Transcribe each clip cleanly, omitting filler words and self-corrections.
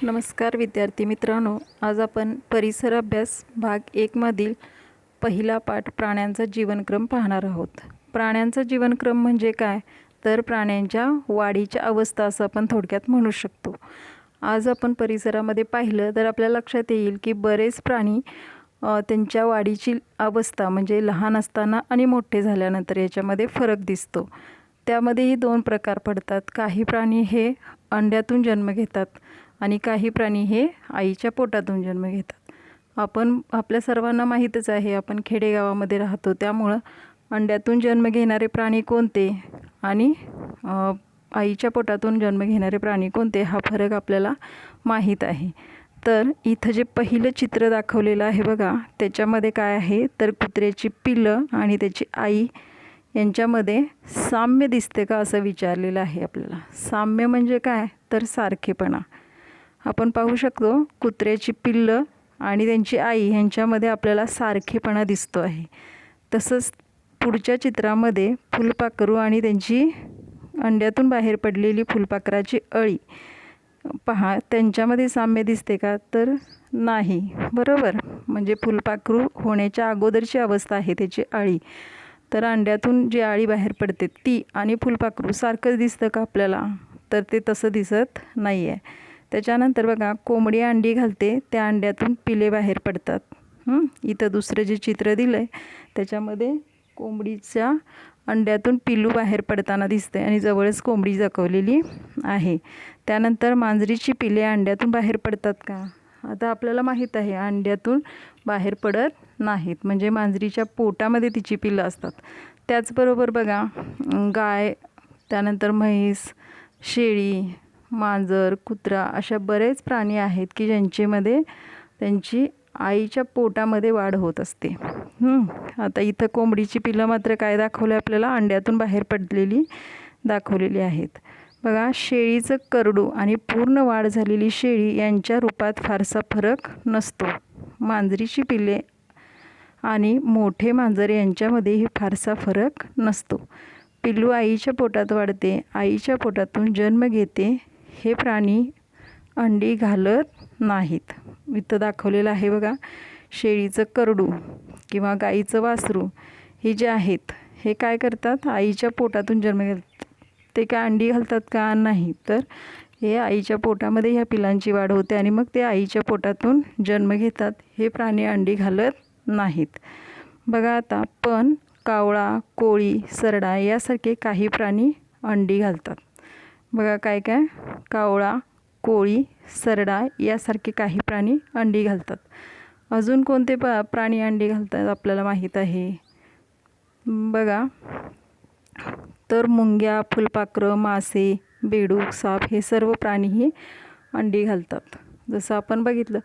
नमस्कार विद्यार्थी मित्रांनो, आज आपण परिसर अभ्यास भाग 1 मधील पहिला पाठ प्राण्यांचा जीवनक्रम पाहणार आहोत. प्राण्यांचा जीवनक्रम म्हणजे काय, तर प्राण्यांच्या वाढीच्या अवस्था असं आपण थोडक्यात म्हणू शकतो. आज आपण परिसरामध्ये पाहिलं तर आपल्या लक्षात येईल की बरेच प्राणी त्यांच्या वाढीची अवस्था म्हणजे लहान असताना आणि मोठे झाल्यानंतर याच्यामध्ये फरक दिसतो. त्यामध्येही 2 प्रकार पडतात. काही प्राणी हे अंड्यातून जन्म घेतात आणि काही प्राणी हे आईच्या पोटातून जन्म घेतात. आपल्या सर्वांना माहीतच आहे, आपण खेडेगावामध्ये राहतो, त्यामुळं अंड्यातून जन्म घेणारे प्राणी कोणते आणि आईच्या पोटातून जन्म घेणारे प्राणी कोणते हा फरक आपल्याला माहीत आहे. तर इथं जे पहिलं चित्र दाखवलेलं आहे बघा, त्याच्यामध्ये काय आहे तर कुत्र्याची पिल्लं आणि त्याची आई यांच्यामध्ये साम्य दिसते का असं विचारलेलं आहे आपल्याला. साम्य म्हणजे काय तर सारखेपणा. आपण पाहू शकतो कुत्र्याची पिल्लं आणि त्यांची आई यांच्यामध्ये आपल्याला सारखेपणा दिसतो आहे. तसंच पुढच्या चित्रामध्ये फुलपाखरू आणि त्यांची अंड्यातून बाहेर पडलेली फुलपाखराची अळी पहा, त्यांच्यामध्ये साम्य दिसते का तर नाही, बरोबर. म्हणजे फुलपाखरू होण्याच्या अगोदरची अवस्था आहे त्याची अळी, तर अंड्यातून जी अळी बाहेर पडते ती आणि फुलपाखरू सारखंच दिसतं का आपल्याला, तर ते तसं दिसत नाही आहे. त्याच्यानंतर बघा कोंबडी अंडी घालते, त्या अंड्यातून पिले बाहेर पडतात. इथं दुसरं जे चित्र दिलं आहे त्याच्यामध्ये कोंबडीच्या अंड्यातून पिलू बाहेर पडताना दिसते आणि जवळच कोंबडी दाखवलेली आहे. त्यानंतर मांजरीची पिले अंड्यातून बाहेर पडतात का, आता आपल्याला माहीत आहे अंड्यातून बाहेर पडत नाहीत, म्हणजे मांजरीच्या पोटामध्ये तिची पिलं असतात. त्याचबरोबर बघा गाय, त्यानंतर म्हैस, शेळी, मांजर, कुत्रा अशा बरेच प्राणी आहेत की ज्यांच्यामध्ये त्यांची आईच्या पोटामध्ये वाढ होत असते. आता इथं कोंबडीची पिलं मात्र काय दाखवलं आपल्याला, अंड्यातून बाहेर पडलेली दाखवलेली आहेत. बघा शेळीचं करडू आणि पूर्ण वाढ झालेली शेळी यांच्या रूपात फारसा फरक नसतो. मांजरीची पिले आणि मोठे मांजर यांच्यामध्येही फारसा फरक नसतो. पिल्लू आईच्या पोटात वाढते, आईच्या पोटातून जन्म घेते. हे प्राणी अंडी घालत नाहीत. इथं दाखवलेलं आहे बघा, शेळीचं करडू किंवा गाईचं वासरू हे जे आहेत हे काय करतात, आईच्या पोटातून जन्म घेतात. ते काय अंडी घालतात का, नाही, तर हे आईच्या पोटामध्ये ह्या पिलांची वाढ होते आणि मग ते आईच्या पोटातून जन्म घेतात. हे प्राणी अंडी घालत नाहीत. बघा आता पण कावळा, कोळी, सरडा यासारखे काही प्राणी अंडी घालतात. बघा काय काय, कावळा, कोळी, सरडा यासारखे काही प्राणी अंडी घालतात. अजून कोणते प्राणी अंडी घालतात आपल्याला माहीत आहे बघा, तर मुंग्या, फुलपाखरं, मासे, बेडूक, साप हे सर्व प्राणीही अंडी घालतात. जसं आपण बघितलं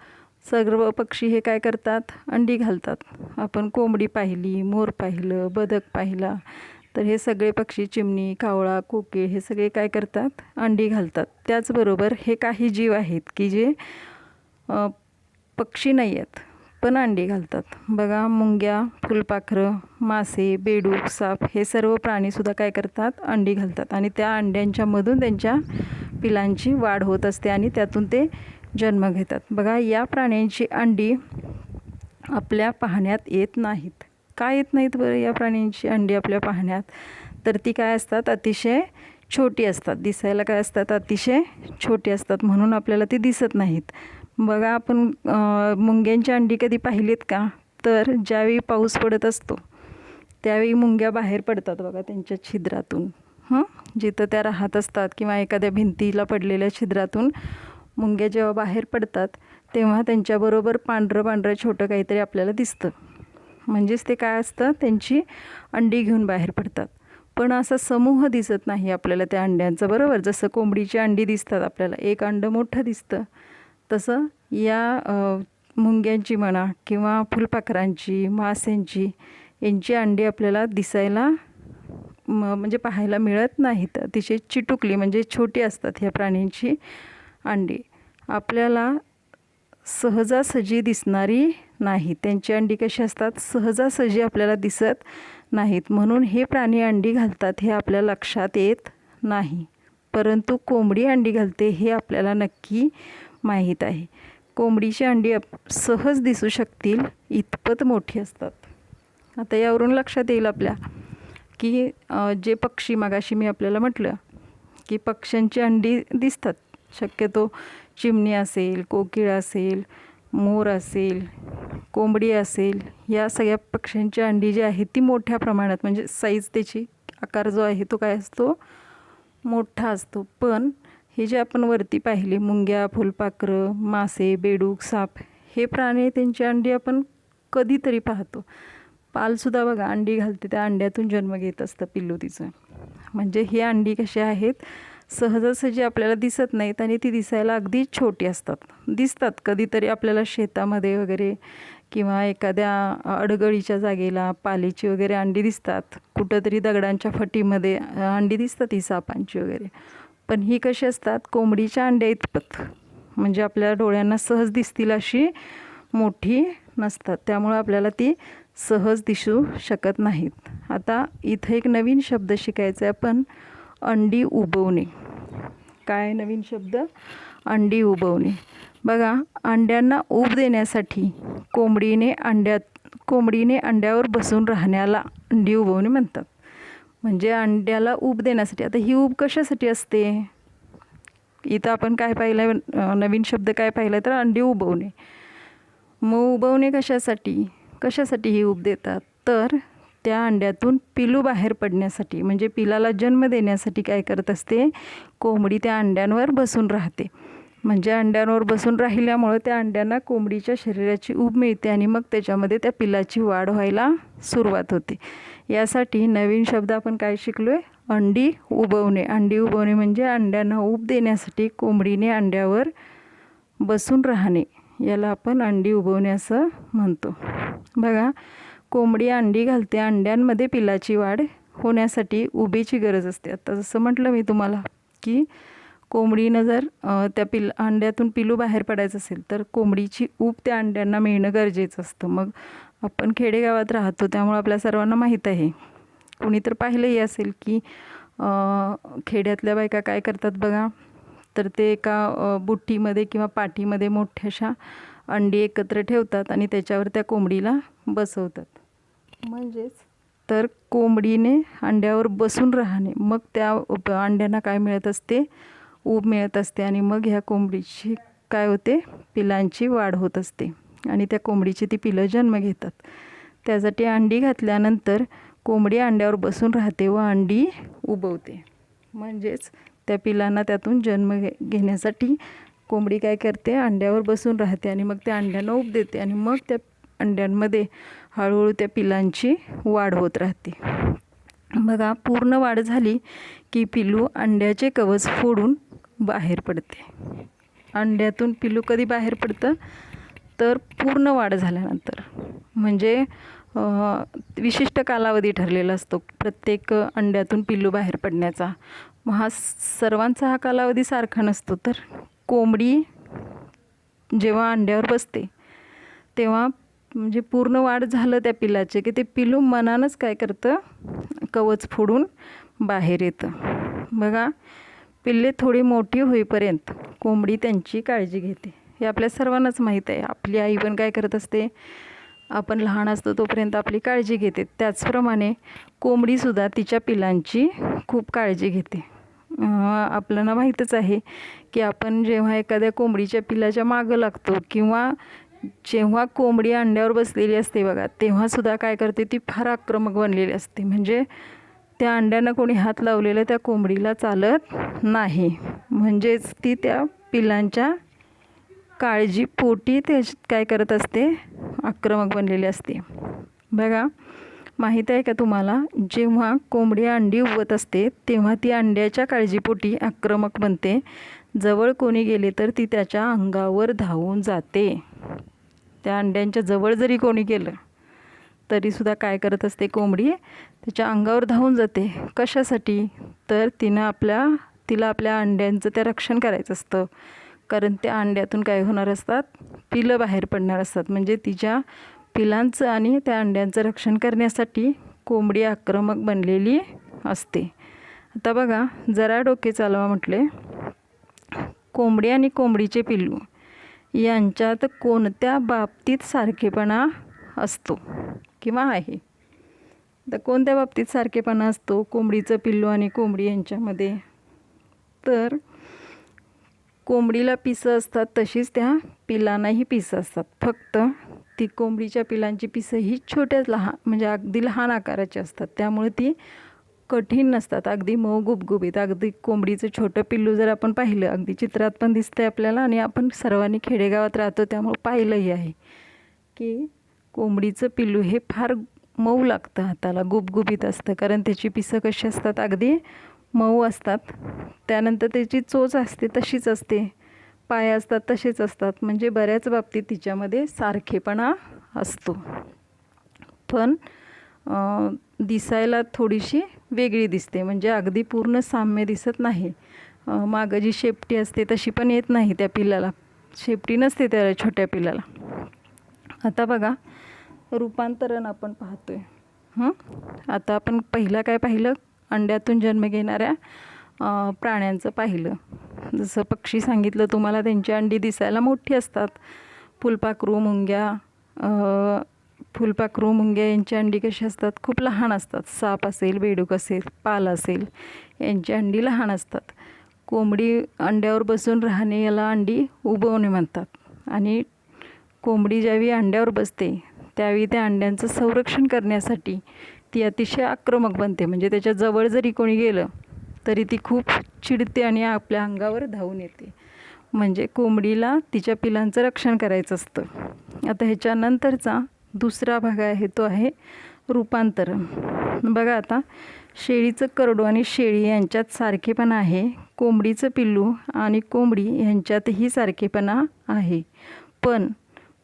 सर्व पक्षी हे काय करतात, अंडी घालतात. आपण कोंबडी पाहिली, मोर पाहिलं, बदक पाहिला, तर हे सगळे पक्षी, चिमणी, कावळा, कोकीळ हे सगळे काय करतात, अंडी घालतात. त्याचबरोबर हे काही जीव आहेत की जे पक्षी नाही आहेत पण अंडी घालतात. बघा मुंग्या, फुलपाखरं, मासे, बेडूक, साप हे सर्व प्राणीसुद्धा काय करतात, अंडी घालतात आणि त्या अंड्यांच्या मधून त्यांच्या पिलांची वाढ होत असते आणि त्यातून ते जन्म घेतात. बघा या प्राण्यांची अंडी आपल्या पाहण्यात येत नाहीत. काय येत नाहीत बरं या प्राण्यांची अंडी आपल्या पाहण्यात, तर ती काय असतात, अतिशय छोटी असतात. दिसायला काय असतात, अतिशय छोटी असतात, म्हणून आपल्याला ती दिसत नाहीत. बघा आपण मुंग्यांची अंडी कधी पाहिलीत का, तर ज्यावेळी पाऊस पडत असतो त्यावेळी मुंग्या बाहेर पडतात बघा त्यांच्या छिद्रातून. जिथं त्या राहत असतात किंवा एखाद्या भिंतीला पडलेल्या छिद्रातून मुंग्या जेव्हा बाहेर पडतात तेव्हा त्यांच्याबरोबर पांढरं पांढरं छोटं काहीतरी आपल्याला दिसतं, म्हणजेच ते काय असतं, त्यांची अंडी घेऊन बाहेर पडतात. पण असा समूह दिसत नाही आपल्याला त्या अंड्यांचं, बरोबर. जसं कोंबडीची अंडी दिसतात आपल्याला, एक अंडं मोठं दिसतं, तसं या मुंग्यांची म्हणा किंवा फुलपाखरांची, माशांची यांची अंडी आपल्याला दिसायला म्हणजे पाहायला मिळत नाहीत. अतिशय चिटुकली म्हणजे छोटी असतात ह्या प्राण्यांची अंडी, आपल्याला सहजासहजी दिसणारी नाही. त्यांची अंडी कशी असतात, सहजासहजी आपल्याला दिसत नाहीत, म्हणून हे प्राणी अंडी घालतात हे आपल्या लक्षात येत नाही. परंतु कोंबडी अंडी घालते हे आपल्याला नक्की माहीत आहे. कोंबडीची अंडी सहज दिसू शकतील इतपत मोठी असतात. आता यावरून लक्षात येईल आपल्या की जे पक्षी मगाशी मी आपल्याला म्हटलं की पक्ष्यांची अंडी दिसतात. शक्यतो चिमणी असेल, कोकिळ असेल, मोर असेल, कोंबडी असेल, या सगळ्या पक्ष्यांची अंडी जी आहे ती मोठ्या प्रमाणात, म्हणजे साईज त्याची आकार जो आहे तो काय असतो, मोठा असतो. पण हे जे आपण वरती पाहिले मुंग्या, फुलपाखरं, मासे, बेडूक, साप, हे प्राणी त्यांची अंडी आपण कधीतरी पाहतो. पालसुद्धा बघा अंडी घालते, त्या अंड्यातून जन्म घेत असतं पिल्लू तिचं. म्हणजे ही अंडी कशी आहेत, सहजासहजी आपल्याला दिसत नाहीत आणि ती दिसायला अगदी छोटी दिसतात कधीतरी आपल्याला शेतामध्ये वगैरे किंवा एखाद्या अडगळीच्या जागेला पालीची वगैरे अंडी दिसतात. कुठंतरी दगडांच्या फटीमध्ये अंडी दिसतात ही सापांची वगैरे. पण ही कशी असतात, कोंबडीच्या अंड्या इतपत, म्हणजे आपल्या डोळ्यांना सहज दिसतील अशी मोठी नसतात. त्यामुळं आपल्याला ती सहज दिसू शकत नाहीत. आता इथं एक नवीन शब्द शिकायचा आहे आपण, अंडी उबवणे. काय नवीन शब्द, अंडी उबवणे. बघा, अंड्यांना ऊब देण्यासाठी कोंबडीने अंड्यावर बसून राहण्याला अंडी उबवणे म्हणतात. म्हणजे अंड्याला ऊब देण्यासाठी. आता ही ऊब कशासाठी असते, इथं आपण काय पाहिलं, नवीन शब्द काय पाहिला तर अंडी उबवणे. मग उबवणे कशासाठी ही ऊब देतात, तर त्या अंड्यातून पिलू बाहेर पडण्यासाठी, म्हणजे पिलाला जन्म देण्यासाठी काय करत असते, कोंबडी त्या अंड्यांवर बसून राहते. म्हणजे अंड्यांवर बसून राहिल्यामुळं त्या अंड्यांना कोंबडीच्या शरीराची ऊब मिळते आणि मग त्याच्यामध्ये त्या पिलाची वाढ व्हायला सुरुवात होते. यासाठी नवीन शब्द आपण काय शिकलो आहे, अंडी उबवणे. अंडी उबवणे म्हणजे अंड्यांना ऊब देण्यासाठी कोंबडीने अंड्यावर बसून राहणे, याला आपण अंडी उबवणे असं म्हणतो. बघा, कोंबडी अंडी घालते, अंड्यांमध्ये पिलाची वाढ होण्यासाठी उबीची गरज असते. आता जसं म्हटलं मी तुम्हाला की कोंबडीनं जर त्या अंड्यातून पिलू बाहेर पडायचं असेल तर कोंबडीची ऊब त्या अंड्यांना मिळणं गरजेचं असतं. मग आपण खेडेगावात राहतो त्यामुळे आपल्या सर्वांना माहीत आहे, कुणी तर पाहिलंही असेल की खेड्यातल्या बायका काय करतात बघा, तर ते एका बुट्टीमध्ये किंवा पाटीमध्ये मोठ्याशा अंडी एकत्र ठेवतात आणि त्याच्यावर त्या कोंबडीला बसवतात. म्हणजेच तर कोंबडीने अंड्यावर बसून राहणे, मग त्या अंड्यांना काय मिळत असते, ऊब मिळत असते आणि मग ह्या कोंबडीची काय होते, पिलांची वाढ होत असते आणि त्या कोंबडीची ती पिलं जन्म घेतात. त्यासाठी अंडी घातल्यानंतर कोंबडी अंड्यावर बसून राहते व अंडी उबवते. म्हणजेच त्या पिलांना त्यातून जन्म घेण्यासाठी कोंबडी काय करते, अंड्यावर बसून राहते आणि मग त्या अंड्यांना ऊब देते आणि मग त्या अंड्यांमध्ये हळूहळू त्या पिलांची वाढ होत राहते. बघा, पूर्ण वाढ झाली की पिलू अंड्याचे कवच फोडून बाहेर पडते. अंड्यातून पिलू कधी बाहेर पडतं, तर पूर्ण वाढ झाल्यानंतर. म्हणजे विशिष्ट कालावधी ठरलेला असतो प्रत्येक अंड्यातून पिल्लू बाहेर पडण्याचा. मग सर्वांचा कालावधी सारखा नसतो. तर कोंबडी जेव्हा अंड्यावर बसते तेव्हा म्हणजे पूर्ण वाढ झालं त्या पिलाचे की ते पिलू मनानंच काय करतं, कवच फोडून बाहेर येतं. बघा, पिल्ले थोडी मोठी होईपर्यंत कोंबडी त्यांची काळजी घेते. हे आपल्या सर्वांनाच माहीत आहे. आपली आई पण काय करत असते, आपण लहान असतो तोपर्यंत आपली काळजी घेते. त्याचप्रमाणे कोंबडीसुद्धा तिच्या पिलांची खूप काळजी घेते. आपल्याला माहीतच आहे की आपण जेव्हा एखाद्या कोंबडीच्या पिलाच्या मागं लागतो किंवा जेव्हा कोंबडी अंड्यावर बसलेली असते बघा, तेव्हासुद्धा काय करते, ती फार आक्रमक बनलेली असते. म्हणजे त्या अंड्यांना कोणी हात लावलेलं त्या कोंबडीला चालत नाही. म्हणजेच ती त्या पिलांच्या काळजीपोटी ते काय करत असते, आक्रमक बनलेली असते. बघा, माहीत आहे का तुम्हाला, जेव्हा कोंबडी अंडी उबवत असते तेव्हा ती अंड्याच्या काळजीपोटी आक्रमक बनते. जवळ कोणी गेले तर ती त्याच्या अंगावर धावून जाते. त्या अंड्यांच्या जवळ जरी कोणी गेलं तरीसुद्धा काय करत असते, कोंबडी त्याच्या अंगावर धावून जाते. कशासाठी, तर तिला आपल्या अंड्यांचं त्या रक्षण करायचं असतं. कारण त्या अंड्यातून काय होणार असतात, पिलं बाहेर पडणार असतात. म्हणजे तिच्या पिलांचं आणि त्या अंड्यांचं रक्षण करण्यासाठी कोंबडी आक्रमक बनलेली असते. आता बघा, जरा डोके चालवा म्हटले, कोंबडी आणि कोंबडीचे पिल्लू यांच्यात कोणत्या बाबतीत सारखेपणा असतो किंवा आहे? तर कोणत्या बाबतीत सारखेपणा असतो कोंबडीचं पिल्लू आणि कोंबडी यांच्यामध्ये? तर कोंबडीला पिसं असतात तशीच त्या पिलांनाही पिसं असतात, फक्त ती कोंबडीच्या पिलांची पिसं ही छोट्या लहान म्हणजे अगदी लहान आकाराची असतात, त्यामुळे ती कठीण नसतात, अगदी मऊ गुबगुबीत. अगदी कोंबडीचं छोटं पिल्लू जर आपण पाहिलं, अगदी चित्रात पण दिसतंय आपल्याला आणि आपण सर्वांनी खेडेगावात राहतो त्यामुळे पाहिलंही आहे की कोंबडीचं पिल्लू हे फार मऊ लागतं हाताला, गुबगुबीत असतं, कारण त्याची पिसं कशी असतात, अगदी मऊ असतात. त्यानंतर त्याची चोच असते तशीच असते, पाय असतात तसेच असतात, म्हणजे बऱ्याच बाबतीत तिच्यामध्ये सारखेपणा असतो. पण दिसायला थोडीशी वेगळी दिसते, म्हणजे अगदी पूर्ण साम्य दिसत नाही. मागं जी शेपटी असते तशी पण येत नाही त्या पिल्लाला, शेपटी नसते त्या छोट्या पिल्लाला. आता बघा, रूपांतरण आपण पाहतोय. आता आपण पहिलं काय पाहिलं? अंड्यातून जन्म घेणाऱ्या प्राण्यांचं पाहिलं. जसं पक्षी सांगितलं तुम्हाला, त्यांची अंडी दिसायला मोठी असतात. फुलपाखरू, मुंग्या यांची अंडी कशी असतात? खूप लहान असतात. साप असेल, बेडूक असेल, पाल असेल, यांची अंडी लहान असतात. कोंबडी अंड्यावर बसून राहणे याला अंडी उबवणे म्हणतात. आणि कोंबडी ज्यावेळी अंड्यावर बसते त्यावेळी त्या अंड्यांचं संरक्षण करण्यासाठी ती अतिशय आक्रमक बनते, म्हणजे त्याच्या जवळ जरी कोणी गेलं तरी ती खूप चिडते आणि आपल्या अंगावर धावून येते, म्हणजे कोंबडीला तिच्या पिलांचं रक्षण करायचं असतं. आता ह्याच्यानंतरचा दुसरा भाग आहे तो आहे रूपांतरण. बघा, आता शेळीचं करडू आणि शेळी यांच्यात सारखेपणा आहे, कोंबडीचं पिल्लू आणि कोंबडी यांच्यातही सारखेपणा आहे, पण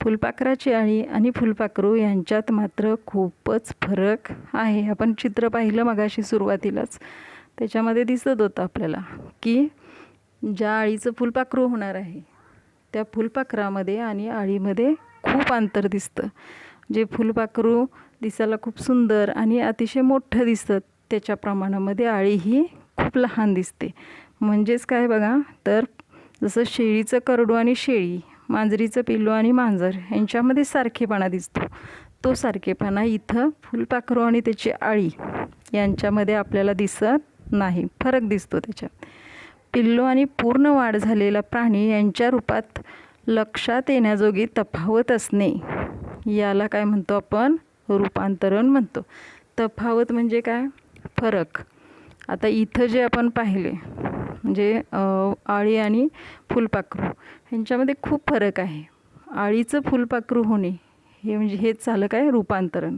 फुलपाखराची अळी आणि फुलपाखरू यांच्यात मात्र खूपच फरक आहे. आपण चित्र पाहिलं मगाशी सुरुवातीलाच, त्याच्यामध्ये दिसत होतं आपल्याला की ज्या अळीचं फुलपाखरू होणार आहे त्या फुलपाखरामध्ये आणि अळीमध्ये खूप अंतर दिसतं. जे फुलपाखरू दिसायला खूप सुंदर आणि अतिशय मोठं दिसतं, त्याच्या प्रमाणामध्ये अळी ही खूप लहान दिसते. म्हणजेच काय बघा, तर जसं शेळीचं करडू आणि शेळी, मांजरीचं पिल्लू आणि मांजर यांच्यामध्ये सारखेपणा दिसतो, तो सारखेपणा इथं फुलपाखरू आणि त्याची अळी यांच्यामध्ये आपल्याला दिसत नाही, फरक दिसतो त्याच्यात. पिल्लू आणि पूर्ण वाढ झालेला प्राणी यांच्या रूपात लक्षात येण्याजोगी तफावत असणे याला काय म्हणतो आपण? रूपांतरण म्हणतो. तफावत म्हणजे काय? फरक. आता इथं जे आपण पाहिले म्हणजे अळी आणि फुलपाखरू ह्यांच्यामध्ये खूप फरक आहे. अळीचं फुलपाखरू होणे हे म्हणजे हेच झालं काय? रूपांतरण.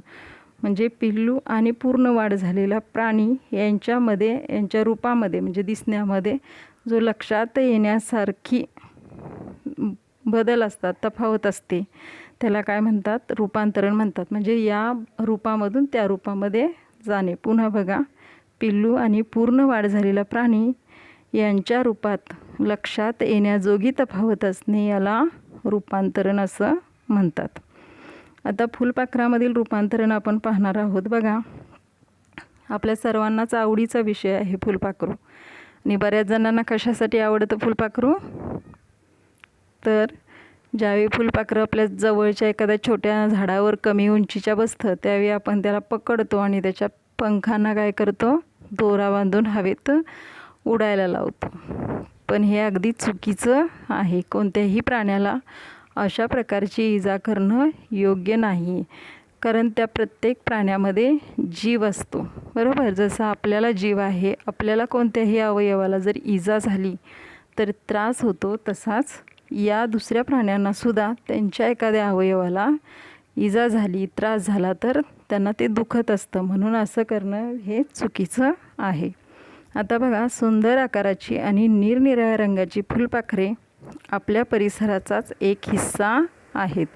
म्हणजे पिल्लू आणि पूर्ण वाढ झालेला प्राणी यांच्या रूपामध्ये म्हणजे दिसण्यामध्ये जो लक्षात येण्यासारखी बदल असतात, तफावत असते, त्याला काय म्हणतात? रूपांतरण म्हणतात. म्हणजे या रूपामधून त्या रूपामध्ये जाणे. पुन्हा बघा, पिल्लू आणि पूर्ण वाढ झालेला प्राणी यांच्या रूपात लक्षात येण्याजोगी तफावत असणे याला रूपांतरण असं म्हणतात. आता फुलपाखरामधील रूपांतरण आपण पाहणार आहोत. बघा, आपल्या सर्वांनाच आवडीचा विषय आहे फुलपाखरू. आणि बऱ्याच जणांना कशासाठी आवडतं फुलपाखरू? तर ज्यावेळी फुलपाखरं आपल्या जवळच्या एखाद्या छोट्या झाडावर कमी उंचीच्या बसतं त्यावेळी आपण त्याला पकडतो आणि त्याच्या पंखांना काय करतो? दोरा बांधून हवेत उडायला लावतो. पण हे अगदी चुकीचं आहे. कोणत्याही प्राण्याला अशा प्रकारची इजा करणं योग्य नाही, कारण त्या प्रत्येक प्राण्यामध्ये जीव असतो, बरोबर? जसं आपल्याला जीव आहे, आपल्याला कोणत्याही अवयवाला जर इजा झाली तर त्रास होतो, तसाच या दुसऱ्या प्राण्यांनासुद्धा त्यांच्या एखाद्या अवयवाला इजा झाली, त्रास झाला तर त्यांना ते दुखत असतं. म्हणून असं करणं हे चुकीचं आहे. आता बघा, सुंदर आकाराची आणि निरनिराळ्या रंगाची फुलपाखरे आपल्या परिसराचाच एक हिस्सा आहेत.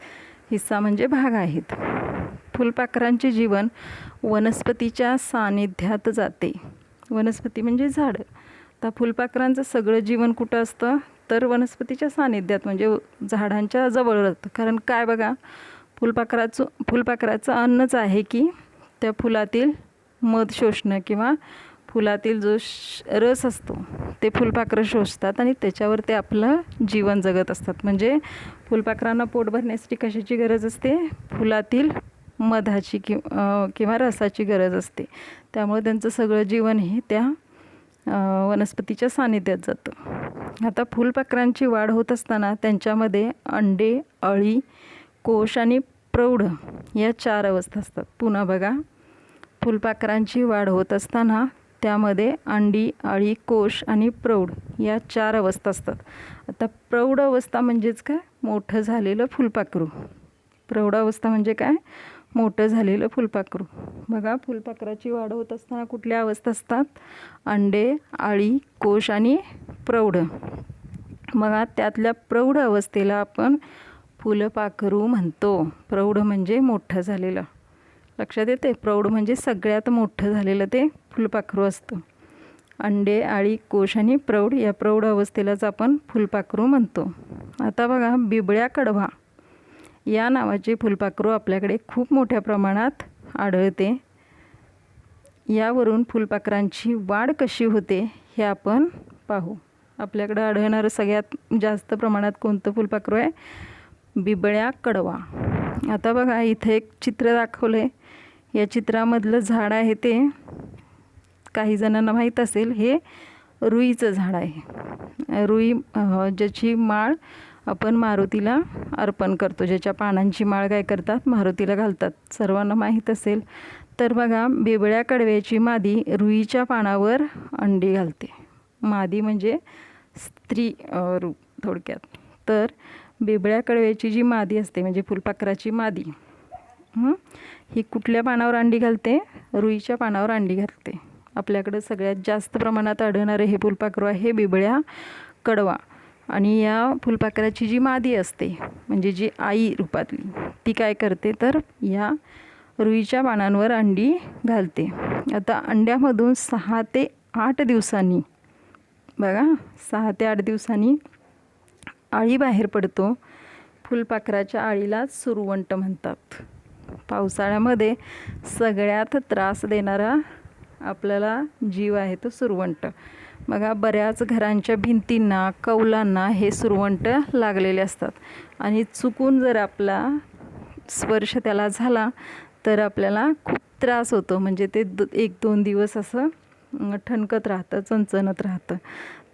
हिस्सा म्हणजे भाग आहेत. फुलपाखरांचे जीवन वनस्पतीच्या सानिध्यात जाते. वनस्पती म्हणजे झाडं. आता फुलपाखरांचं सगळं जीवन कुठं असतं? तर वनस्पतीच्या सानिध्यात म्हणजे झाडांच्या जवळ राहतं. कारण काय बघा, फुलपाखराचं अन्नच आहे की त्या फुलातील मध शोषणं किंवा फुलातील जो रस असतो ते फुलपाखरं शोषतात आणि त्याच्यावर ते आपलं जीवन जगत असतात. म्हणजे फुलपाखरांना पोट भरण्यासाठी कशाची गरज असते? फुलातील मधाची किंवा रसाची गरज असते. त्यामुळे त्यांचं सगळं जीवन हे त्या वनस्पतीच्या सानिध्यात जातं. आता फुलपाखरांची वाढ होत असताना त्यांच्यामध्ये अंडे, अळी, कोश आणि प्रौढ या 4 अवस्था असतात. पुन्हा बघा, फुलपाखरांची वाढ होत असताना त्यामध्ये अंडी, अळी, कोश आणि प्रौढ या 4 अवस्था असतात. आता प्रौढ अवस्था म्हणजेच काय? मोठं झालेलं फुलपाखरू. प्रौढ अवस्था म्हणजे काय? मोठं झालेलं फुलपाखरू. बघा, फुलपाखराची वाढ होत असताना कुठल्या अवस्था असतात? अंडे, अळी, कोश आणि प्रौढ. मग त्यातल्या प्रौढ अवस्थेला आपण फुलपाखरू म्हणतो. प्रौढ म्हणजे मोठं झालेलं. लक्षात येते? प्रौढ म्हणजे सगळ्यात मोठं झालेलं ते फुलपाखरू असतं. अंडे, अळी, कोश आणि प्रौढ या प्रौढ अवस्थेलाच आपण फुलपाखरू म्हणतो. आता बघा, बिबळ्या कडवा या नावाचे फुलपाखरू आपल्याकडे खूप मोठ्या प्रमाणात आढळते. यावरून फुलपाखरांची वाढ कशी होते हे आपण पाहू. आपल्याकडे आढळणारं सगळ्यात जास्त प्रमाणात कोणतं फुलपाखरू आहे? बिबळ्या कडवा. आता बघा, इथे एक चित्र दाखवलं आहे. या चित्रामधलं झाड आहे ते काही जणांना माहीत असेल, हे रुईचं झाड आहे. रुई ज्याची माळ आपण मारुतीला अर्पण करतो, ज्याच्या पानांची माळ काय करतात? मारुतीला घालतात. सर्वांना माहीत असेल. तर बघा, बिबळ्या कडव्याची मादी रुईच्या पानावर अंडी घालते. मादी म्हणजे स्त्री रूप थोडक्यात. तर बिबळ्या कडव्याची जी मादी असते म्हणजे फुलपाखराची मादी ही कुठल्या पानावर अंडी घालते? रुईच्या पानावर अंडी घालते. आपल्याकडे सगळ्यात जास्त प्रमाणात आढळणारे हे फुलपाखरू आहे बिबळ्या कडवा. आणि या फुलपाखराची जी मादी असते म्हणजे जी आई रूपातली, ती काय करते? तर या रुईच्या पानांवर अंडी घालते. आता अंड्यामधून 6 ते 8 दिवसांनी, बघा, 6 ते 8 दिवसांनी अळी बाहेर पडतो. फुलपाखराच्या आळीला सुरवंट म्हणतात. पावसाळ्यामध्ये सगळ्यात त्रास देणारा आपल्याला जीव आहे तो सुरवंट. बघा, बऱ्याच घरांच्या भिंतींना, कौलांना हे सुरवंट लागलेले असतात आणि चुकून जर आपला स्पर्श त्याला झाला तर आपल्याला खूप त्रास होतो. म्हणजे ते 1-2 दिवस असं ठणकत राहतं, चणचणत राहतं.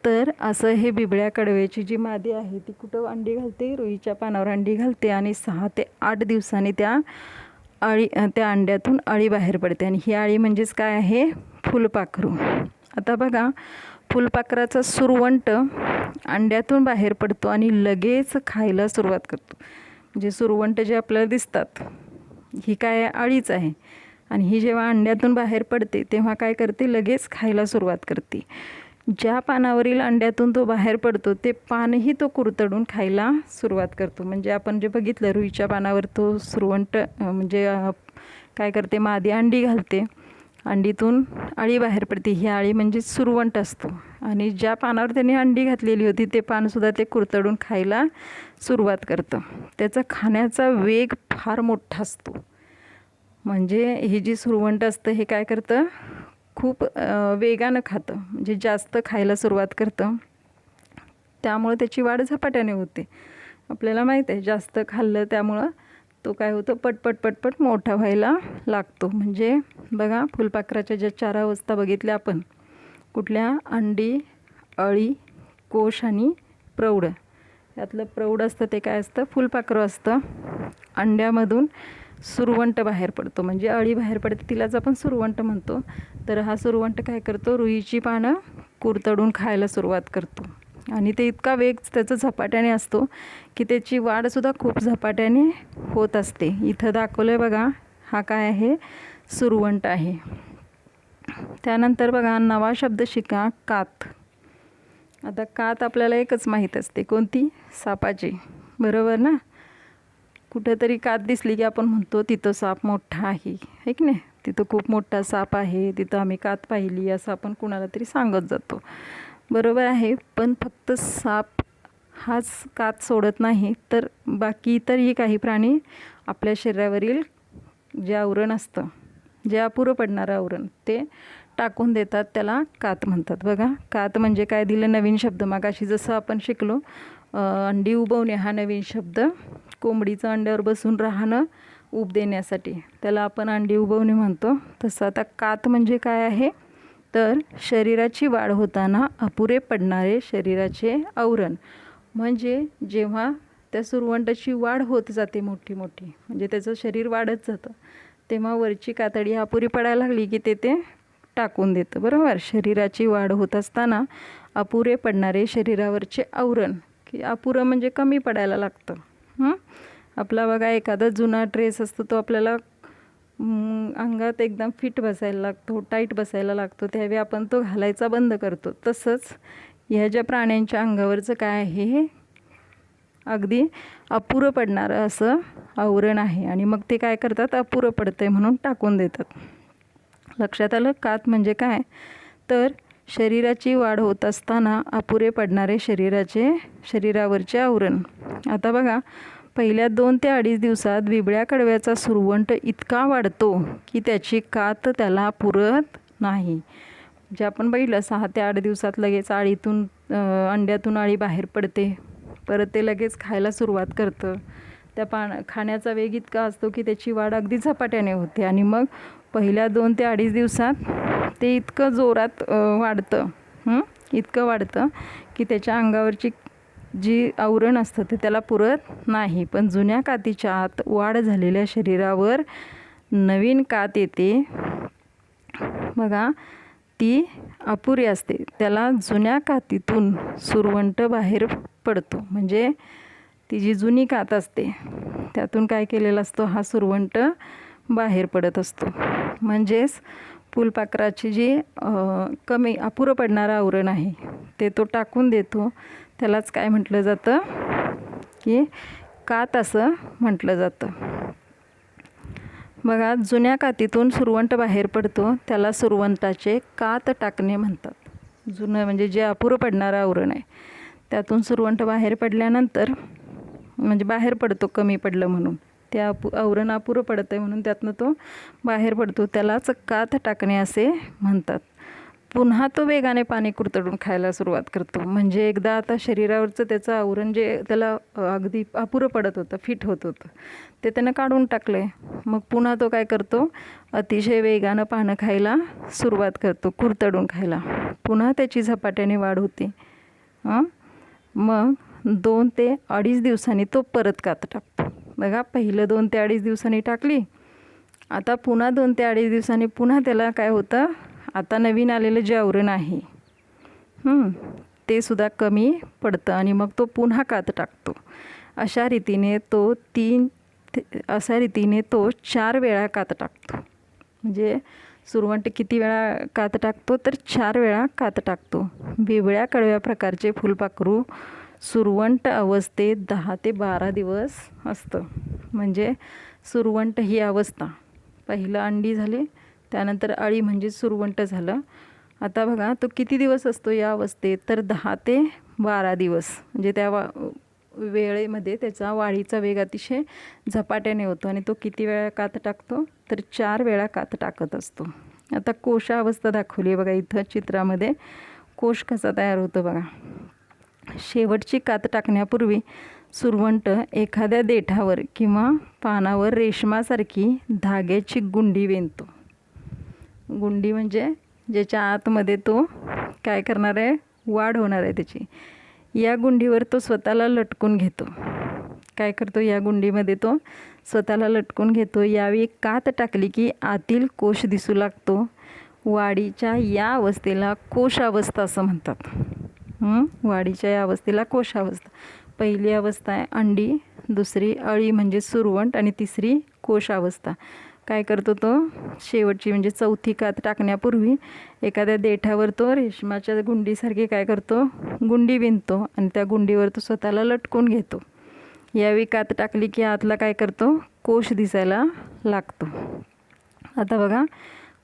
तर असं हे बिबळ्या कडव्याची जी मादी आहे ती कुठं अंडी घालते? रुईच्या पानावर अंडी घालते आणि 6 ते 8 दिवसांनी त्या अंड्यातून अळी बाहेर पडते. आणि ही अळी म्हणजेच काय आहे? फुलपाखरू. आता बघा, फुलपाखराचा सुरवंट अंड्यातून बाहेर पडतो आणि लगेच खायला सुरुवात करतो. म्हणजे सुरवंट जे आपल्याला दिसतात ही काय आहे? अळीच आहे. आणि ही जेव्हा अंड्यातून बाहेर पडते तेव्हा काय करते? लगेच खायला सुरुवात करते. ज्या पानावरील अंड्यातून तो बाहेर पडतो ते पानही तो कुरतडून खायला सुरुवात करतो. म्हणजे आपण जे बघितलं, रुईच्या पानावर तो सुरवंट म्हणजे काय करते? मादी अंडी घालते, अंडीतून अळी बाहेर पडते. ही अळी म्हणजे सुरवंट असतो. आणि ज्या पानावर त्याने अंडी घातलेली होती ते पानसुद्धा ते कुरतडून खायला सुरुवात करतं. त्याचा खाण्याचा वेग फार मोठा असतो. म्हणजे हे जी सुरवंट असतं हे काय करतं? खूप वेगानं खातं, म्हणजे जास्त खायला सुरुवात करतं. त्यामुळे त्याची वाढ झपाट्याने होते. आपल्याला माहीत आहे, जास्त खाल्लं त्यामुळं तो काय होतं? पटपट मोठा व्हायला लागतो. म्हणजे बघा, फुलपाखराच्या ज्या 4 अवस्था बघितल्या आपण, कुठल्या? अंडी, अळी, कोश आणि प्रौढ. यातलं प्रौढ असतं ते काय असतं? फुलपाखरू असतं. अंड्यामधून सुरवंट बाहेर पडतो, म्हणजे अळी बाहेर पडते, तिलाच आपण सुरवंट म्हणतो. तर हा सुरवंट काय करतो? रुईची पानं कुरतडून खायला सुरुवात करतो. आणि ते इतका वेग त्याचा झपाट्याने असतो की त्याची वाढसुद्धा खूप झपाट्याने होत असते. इथं दाखवलं आहे बघा, हा काय आहे? सुरवंट आहे. त्यानंतर बघा, नवा शब्द शिका, कात. आता कात आपल्याला एकच माहीत असते, कोणती? सापाची, बरोबर ना? कुठेतरी कात दिसली की आपण म्हणतो तिथं साप मोठा आहे, है की नाही? तिथं खूप मोठा साप आहे, तिथं आम्ही कात पाहिली, असं आपण कुणाला तरी सांगत जातो, बरोबर आहे. पण फक्त साप हाच कात सोडत नाही, तर बाकी इतरही काही प्राणी आपल्या शरीरावरील जे आवरण असतं, जे अपुरं पडणारं आवरण, ते टाकून देतात त्याला कात म्हणतात. बघा, कात म्हणजे काय दिलं नवीन शब्द. मागाशी जसं आपण शिकलो अंडी उबवणे हा नवीन शब्द. कोंबडीचं अंड्यावर बसून राहणं ऊब देण्यासाठी त्याला आपण अंडी उबवणे म्हणतो. तसं आता कात म्हणजे काय आहे तर शरीराची वाढ होताना अपुरे पडणारे शरीराचे आवरण. म्हणजे जेव्हा त्या सुरवंटाची वाढ होत जाते मोठी मोठी, म्हणजे त्याचं शरीर वाढत जातं, तेव्हा वरची कातडी अपुरी पडायला लागली की ते टाकून देतं. बरोबर, शरीराची वाढ होत असताना अपुरे पडणारे शरीरावरचे आवरण, की अपुरं म्हणजे कमी पडायला लागतं. आपला बघा एखादा जुना ड्रेस असतो तो आपल्याला अंगात एकदम फिट बसायला लागतो, टाईट बसायला लागतो, त्यावेळी आपण तो घालायचा बंद करतो. तसंच ह्या ज्या प्राण्यांच्या अंगावरचं काय आहे अगदी अपुरं पडणारं असं आवरण आहे आणि मग ते काय करतात अपुरं पडतंय म्हणून टाकून देतात. लक्षात आलं. कात म्हणजे काय तर शरीराची वाढ होत असताना अपुरे पडणारे शरीरावरचे आवरण. आता बघा पहिल्या 2 ते 2.5 दिवसात बिबळ्या कडव्याचा सुरवंट इतका वाढतो की त्याची कात त्याला पुरत नाही. जे आपण बघितलं 6 ते 8 दिवसात लगेच आळीतून अंड्यातून आळी बाहेर पडते, परत ते लगेच खायला सुरुवात करतं. त्या खाण्याचा वेग इतका असतो की त्याची वाढ अगदी झपाट्याने होते आणि मग पहिल्या 2 ते 2.5 दिवसात ते इतकं जोरात इतकं वाढतं की त्याच्या अंगावरची जी आवरण असतं ते त्याला पुरत नाही. पण जुन्या कातीच्या आत वाढ झालेल्या शरीरावर नवीन कात येते बघा, ती अपुरी असते. त्याला जुन्या कातीतून सुरवंट बाहेर पडतो. म्हणजे ती जी जुनी कात असते त्यातून काय केलेलं असतो हा सुरवंट बाहेर पडत असतो. म्हणजेच फुलपाखराची जी कमी अपुरं पडणारं आवरण आहे ते तो टाकून देतो. त्यालाच काय म्हटलं जातं की कात असं म्हटलं जातं. बघा, जुन्या कातीतून सुरवंट बाहेर पडतो त्याला सुरवंटाचे कात टाकणे म्हणतात. जुनं म्हणजे जे अपुरं पडणारं आवरण आहे त्यातून सुरवंट बाहेर पडल्यानंतर म्हणजे बाहेर पडतो कमी पडलं म्हणून, त्या आवरण अपुरं पडतं आहे म्हणून त्यातनं तो बाहेर पडतो, त्यालाच कात टाकणे असे म्हणतात. पुन्हा तो वेगाने पाणी कुरतडून खायला सुरुवात करतो. म्हणजे एकदा आता शरीरावरचं त्याचं आवरण जे त्याला अगदी अपुरं पडत होतं, फिट होत होतं, ते त्यानं काढून टाकलं आहे. मग पुन्हा तो काय करतो अतिशय वेगानं पानं खायला सुरुवात करतो, कुरतडून खायला. पुन्हा त्याची झपाट्याने वाढ होते. मग 2 ते 2.5 दिवसांनी तो परत कात टाकतो. बघा, पहिलं 2 ते 2.5 दिवसांनी टाकली, आता पुन्हा 2 ते 2.5 दिवसांनी पुन्हा त्याला काय होतं आता नवीन आलेलं जे आवरण आहे ते सुद्धा कमी पडतं आणि मग तो पुन्हा कात टाकतो. अशा रीतीने तो 4 वेळा कात टाकतो. म्हणजे सुरवंट किती वेळा कात टाकतो तर 4 वेळा कात टाकतो. बिबळ्या कडव्या प्रकारचे फुलपाखरू सुरवंट अवस्थेत 10 ते 12 दिवस असतं. म्हणजे सुरवंट ही अवस्था, पहिलं अंडी झाले त्यानंतर अळी म्हणजे सुरवंट झालं. आता बघा तो किती दिवस असतो या अवस्थेत तर 10 ते 12 दिवस. म्हणजे त्या वेळेमध्ये त्याचा वाढीचा वेग अतिशय झपाट्याने होतो आणि तो किती वेळा कात टाकतो तर 4 वेळा कात टाकत असतो. आता कोशावस्था दाखवली आहे बघा इथं चित्रामध्ये. कोश कसा तयार होतो बघा. शेवटची कात टाकण्यापूर्वी सुरवंट एखाद्या देठावर किंवा पानावर रेशमासारखी धाग्याची गुंडी विणतो. गुंडी म्हणजे ज्याच्या आतमध्ये तो काय करणार आहे वाढ होणार आहे त्याची. या गुंडीवर तो स्वतःला लटकून घेतो. काय करतो या गुंडीमध्ये तो स्वतःला लटकून घेतो. यावेळी कात टाकली की आतील कोश दिसू लागतो. वाढीच्या या अवस्थेला कोशावस्था असं म्हणतात. वाढीच्या या अवस्थेला कोशावस्था. पहिली अवस्था आहे अंडी, दुसरी अळी म्हणजे सुरवंट आणि तिसरी कोशावस्था. काय करतो तो शेवटची म्हणजे चौथी कात टाकण्यापूर्वी एखाद्या देठावर तो रेशमाच्या गुंडीसारखी काय करतो गुंडी विणतो आणि त्या गुंडीवर तो स्वतःला लटकून घेतो. यावेळी कात टाकली की आतला काय करतो कोश दिसायला लागतो. आता बघा,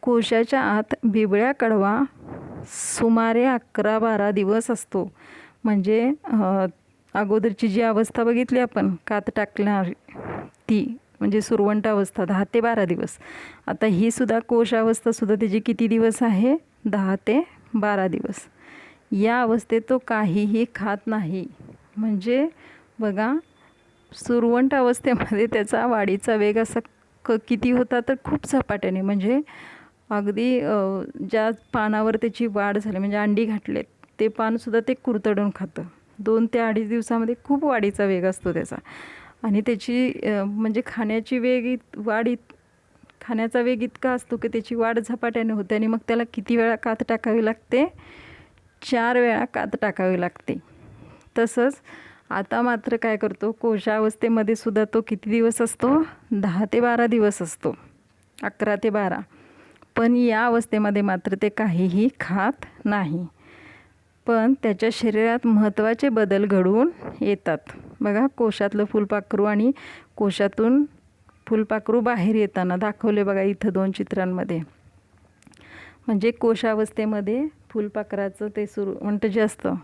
कोशाच्या आत बिबळ्या कडवा सुमारे 11-12 दिवस असतो. म्हणजे अगोदरची जी अवस्था बघितली आपण कात टाकणार ती म्हणजे सुरवंट अवस्था 10 ते 12 दिवस. आता ही सुद्धा कोशावस्थासुद्धा त्याची किती दिवस आहे? 10 ते 12 दिवस. या अवस्थेत तो काहीही खात नाही. म्हणजे बघा, सुरवंट अवस्थेमध्ये त्याचा वाढीचा वेग असा किती होता तर खूप झपाट्याने, म्हणजे अगदी ज्या पानावर त्याची वाढ झाली म्हणजे अंडी घातलेत ते पानसुद्धा ते कुरतडून खातं. 2 ते 2.5 दिवसामध्ये खूप वाढीचा वेग असतो त्याचा. आणि त्याची म्हणजे खाण्याचा वेग इतका असतो की त्याची वाढ झपाट्याने होते. आणि मग त्याला किती वेळा कात टाकावी लागते? 4 वेळा कात टाकावी लागते. तसंच आता मात्र काय करतो, कोशावस्थेमध्ये सुद्धा तो किती दिवस असतो? 10 ते 12 दिवस असतो, 11 ते 12. पण या अवस्थेमध्ये मात्र ते काहीही खात नाही. पण त्याच्या शरीरात महत्त्वाचे बदल घडून येतात. बघा, कोशातलं फुलपाखरू आणि कोशातून फुलपाखरू बाहेर येताना दाखवले बघा इथं 2 चित्रांमध्ये. म्हणजे कोशावस्थेमध्ये फुलपाखराचं ते सुरवंट जे असतं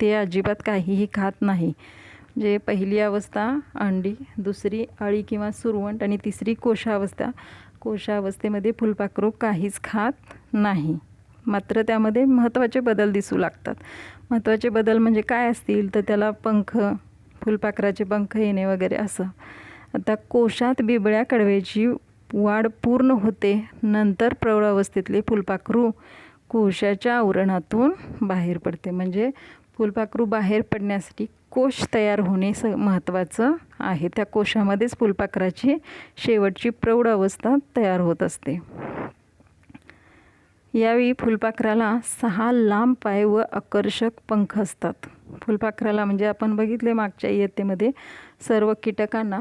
ते अजिबात काहीही खात नाही. म्हणजे पहिली अवस्था अंडी, दुसरी अळी किंवा सुरवंट आणि तिसरी कोशावस्था. कोशावस्थेमध्ये फुलपाखरू काहीच खात नाही. मात्र त्यामध्ये महत्त्वाचे बदल दिसू लागतात. महत्त्वाचे बदल म्हणजे काय असतील तर त्याला फुलपाखराचे पंख येणे वगैरे असं. आता कोशात बिबळ्या कडव्याची वाढ पूर्ण होते. नंतर प्रौढावस्थेतले फुलपाखरू कोशाच्या आवरणातून बाहेर पडते. म्हणजे फुलपाखरू बाहेर पडण्यासाठी कोश तयार होणे महत्त्वाचं आहे. त्या कोशामध्येच फुलपाखराची शेवटची प्रौढ अवस्था तयार होत असते. यावेळी फुलपाखराला 6 लांब पाय व आकर्षक पंख असतात. फुलपाखराला म्हणजे आपण बघितले मागच्या इयत्तेमध्ये सर्व कीटकांना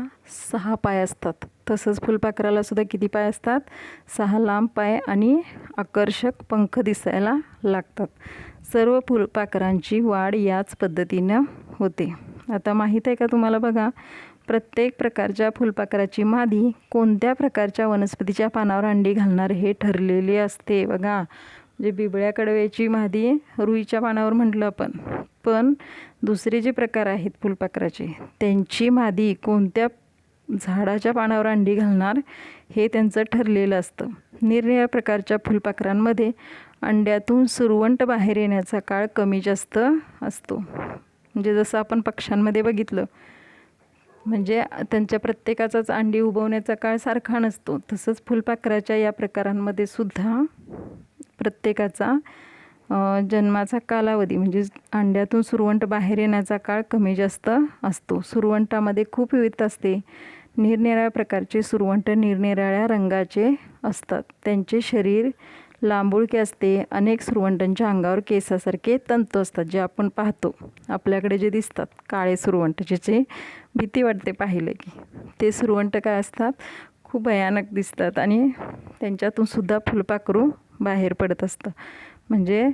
6 पाय असतात. तसंच फुलपाखराला सुद्धा किती पाय असतात? 6 लांब पाय आणि आकर्षक पंख दिसायला लागतात. सर्व फुलपाखरांची वाढ याच पद्धतीनं होते. आता माहीत आहे का तुम्हाला? बघा, प्रत्येक प्रकारच्या फुलपाखराची मादी कोणत्या प्रकारच्या वनस्पतीच्या पानावर अंडी घालणार हे ठरलेले असते. बघा, म्हणजे बिबळ्या कडव्याची मादी रुईच्या पानावर म्हटलं आपण, पण दुसरे जे प्रकार आहेत फुलपाखराचे त्यांची मादी कोणत्या झाडाच्या पानावर अंडी घालणार हे त्यांचं ठरलेलं असतं. निरनिराळ्या प्रकारच्या फुलपाखरांमध्ये अंड्यातून सुरवंट बाहेर येण्याचा काळ कमी जास्त असतो. म्हणजे जसं आपण पक्ष्यांमध्ये बघितलं, म्हणजे त्यांच्या प्रत्येकाचाच अंडी उबवण्याचा काळ सारखा नसतो. तसंच फुलपाखराच्या या प्रकारांमध्ये सुद्धा प्रत्येकाचा जन्माचा कालावधी म्हणजे अंड्यातून सुरवंट बाहेर येण्याचा काळ कमी जास्त असतो. सुरवंटामध्ये खूप विविधता असते. निरनिराळ्या प्रकारचे सुरवंट निरनिराळ्या रंगाचे असतात. त्यांचे शरीर लांबुळके असते. अनेक सुरवंटांच्या अंगावर केसासारखे तंतू असतात, जे आपण पाहतो आपल्याकडे जे दिसतात काळे सुरवंट, ज्याचे भीती वाटते पाहिलं की. ते सुरवंट काय असतात? खूप भयानक दिसतात आणि त्यांच्यातून सुद्धा फुलपाखरू बाहेर पडत असतं. म्हणजे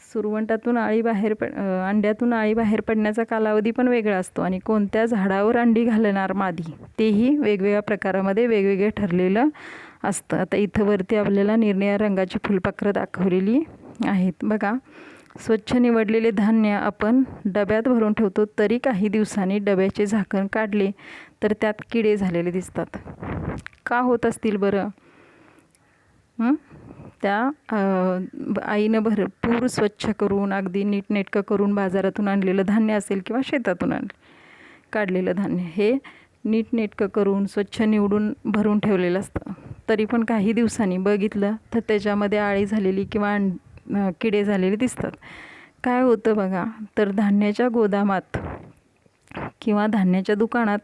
सुरवंटातून अंड्यातून अळी बाहेर पडण्याचा कालावधी पण वेगळा असतो आणि कोणत्या झाडावर अंडी घालणार मादी तेही वेगवेगळ्या प्रकारामध्ये वेगवेगळे ठरलेलं असतं. आता इथं वरती आपल्याला निरनिराळ्या रंगाची फुलपाखरं दाखवलेली आहेत. बघा, स्वच्छ निवडलेले धान्य आपण डब्यात भरून ठेवतो, तरी काही दिवसांनी डब्याचे झाकण काढले तर त्यात किडे झालेले दिसतात. का होत असतील बरं? त्या आईनं भरपूर स्वच्छ करून अगदी नीटनेटकं करून बाजारातून आणलेलं धान्य असेल किंवा शेतातून काढलेलं धान्य, हे नीटनेटकं करून स्वच्छ निवडून भरून ठेवलेलं असतं. तरी पण काही दिवसांनी बघितलं तर त्याच्यामध्ये आळी झालेली किंवा किडे झालेले दिसतात. काय होतं बघा, तर धान्याच्या गोदामात किंवा धान्याच्या दुकानात,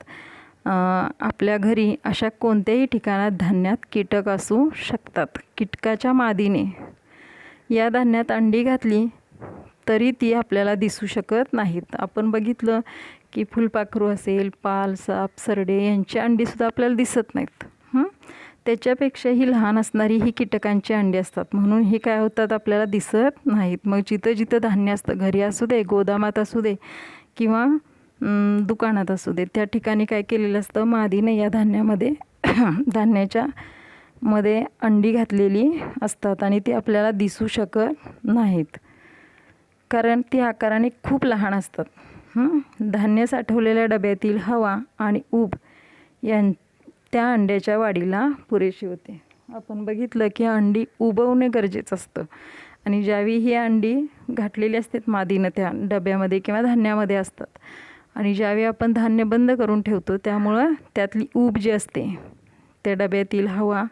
आपल्या घरी अशा कोणत्याही ठिकाणात धान्यात कीटक असू शकतात. कीटकाच्या मादीने या धान्यात अंडी घातली तरी ती आपल्याला दिसू शकत नाहीत. आपण बघितलं की फुलपाखरू असेल, पाल, साप, सरडे यांची अंडीसुद्धा आपल्याला दिसत नाहीत. त्याच्यापेक्षाही लहान असणारी ही कीटकांची अंडी असतात, म्हणून ही काय होतात? आपल्याला दिसत नाहीत. मग जिथं जिथं धान्य असतं, घरी असू दे, गोदामात असू दे किंवा दुकानात असू दे, त्या ठिकाणी काय केलेलं असतं? मादीने या धान्याच्या मध्ये अंडी घातलेली असतात आणि ती आपल्याला दिसू शकत नाहीत, कारण ती आकाराने खूप लहान असतात. धान्य साठवलेल्या डब्यातील हवा आणि ऊब त्या अंड्याच्या वाढीला पुरेशी होते. आपण बघितलं की अंडी उबवणे गरजेचं असतं आणि ज्यावेळी ही अंडी घातलेली असतात मादीनं त्या डब्यामध्ये किंवा धान्यामध्ये असतात आणि ज्यावेळी आपण धान्य बंद करून ठेवतो त्यामुळं त्यातली ऊब जी असते त्या डब्यातील हवा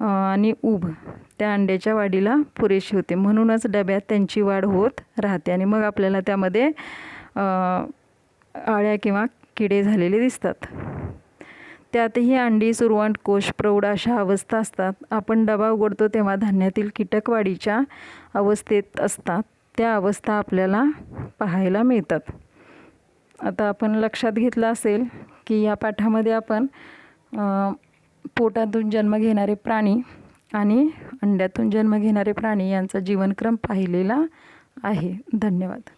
आणि ऊब त्या अंड्याच्या वाढीला पुरेशी होते. म्हणूनच डब्यात त्यांची वाढ होत राहते आणि मग आपल्याला त्यामध्ये आळ्या किंवा किडे झालेले दिसतात. त्यातही अंडी, सुरवंट, कोश, प्रौढ अशा अवस्था असतात. आपण डबा उघडतो तेव्हा धान्यातील कीटक वाढीच्या अवस्थेत असतात. त्या अवस्था आपल्याला पाहायला मिळतात. आता आपण लक्षात घेतलं असेल की या पाठामध्ये आपण पोटातून जन्म घेणारे प्राणी आणि अंड्यातून जन्म घेणारे प्राणी यांचा जीवनक्रम पाहिलेला आहे. धन्यवाद.